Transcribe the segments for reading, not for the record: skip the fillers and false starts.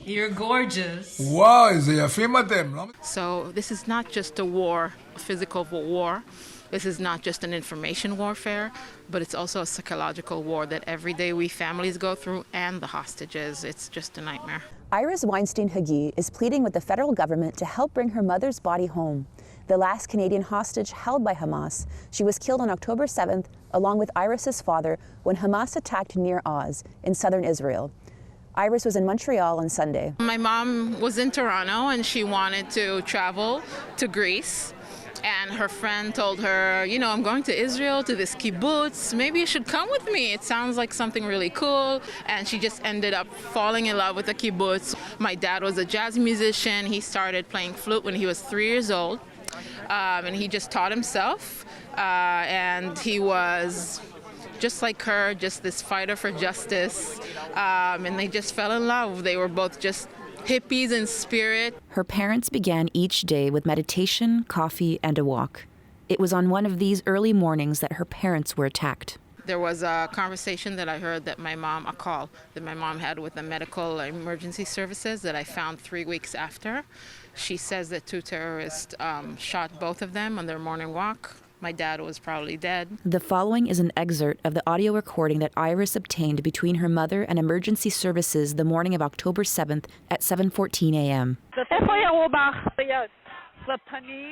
You're gorgeous. וואו, איזה יפים אתם, לא? So this is not just a war, a physical war. This is not just an information warfare, but it's also a psychological war that every day we families go through and the hostages. It's just a nightmare. Iris Weinstein Haggai is pleading with the federal government to help bring her mother's body home. The last Canadian hostage held by Hamas. She was killed on October 7th, along with Iris's father, when Hamas attacked Nir Oz in southern Israel. Iris was in Montreal on Sunday. My mom was in Toronto and she wanted to travel to Greece. And her friend told her, you know, I'm going to Israel, to this kibbutz. Maybe you should come with me. It sounds like something really cool. And she just ended up falling in love with the kibbutz. My dad was a jazz musician. He started playing flute when he was 3 years old. And he just taught himself. And he was just like her, just this fighter for justice. And they just fell in love. They were both just hippies in spirit. Her parents began each day with meditation, coffee, and a walk. It was on one of these early mornings that her parents were attacked. There was a conversation that I heard that a call that my mom had with the medical emergency services that I found 3 weeks after. She says that 2 terrorists shot both of them on their morning walk. My dad was probably dead. The following is an excerpt of the audio recording that Iris obtained between her mother and emergency services the morning of October 7th at 7:14 a.m.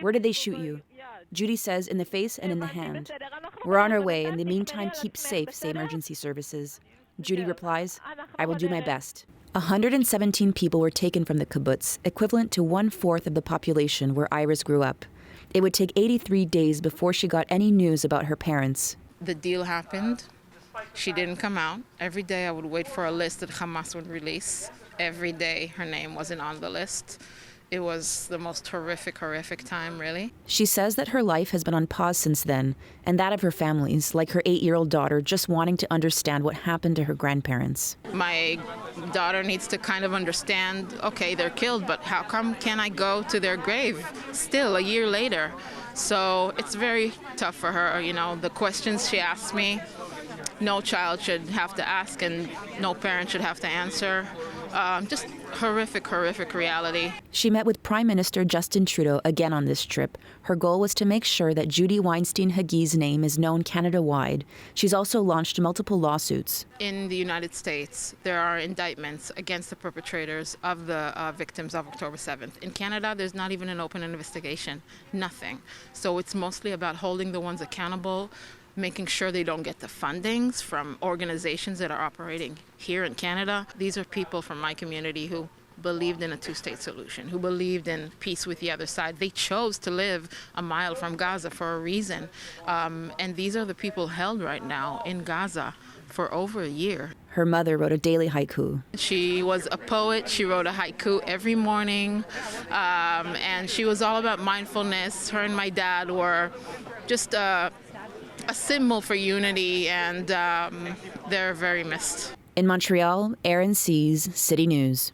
Where did they shoot you? Judi says, in the face and in the hand. We're on our way. In the meantime, keep safe, say emergency services. Judi replies, I will do my best. 117 people were taken from the kibbutz, equivalent to 1/4 of the population where Iris grew up. It would take 83 days before she got any news about her parents. The deal happened. She didn't come out. Every day I would wait for a list that Hamas would release. Every day her name wasn't on the list. It was the most horrific time, really. She says that her life has been on pause since then, and that of her family's, like her 8-year-old daughter just wanting to understand what happened to her grandparents. My daughter needs to kind of understand, okay, they're killed, but how come can I go to their grave still a year later? So it's very tough for her, you know, the questions she asks me, no child should have to ask and no parent should have to answer. Just horrific reality. She met with Prime Minister Justin Trudeau again on this trip. Her goal was to make sure that Judi Weinstein Haggai's name is known Canada-wide. She's also launched multiple lawsuits. In the United States, there are indictments against the perpetrators of the victims of October 7th. In Canada, there's not even an open investigation. Nothing. So it's mostly about holding the ones accountable, making sure they don't get the fundings from organizations that are operating here in Canada. These are people from my community who believed in a 2-state solution, who believed in peace with the other side. They chose to live a mile from Gaza for a reason. And these are the people held right now in Gaza for over a year. Her mother wrote a daily haiku. She was a poet. She wrote a haiku every morning. And she was all about mindfulness. Her and my dad were just a symbol for unity, and they're very missed. In Montreal, Erin Seize, City News.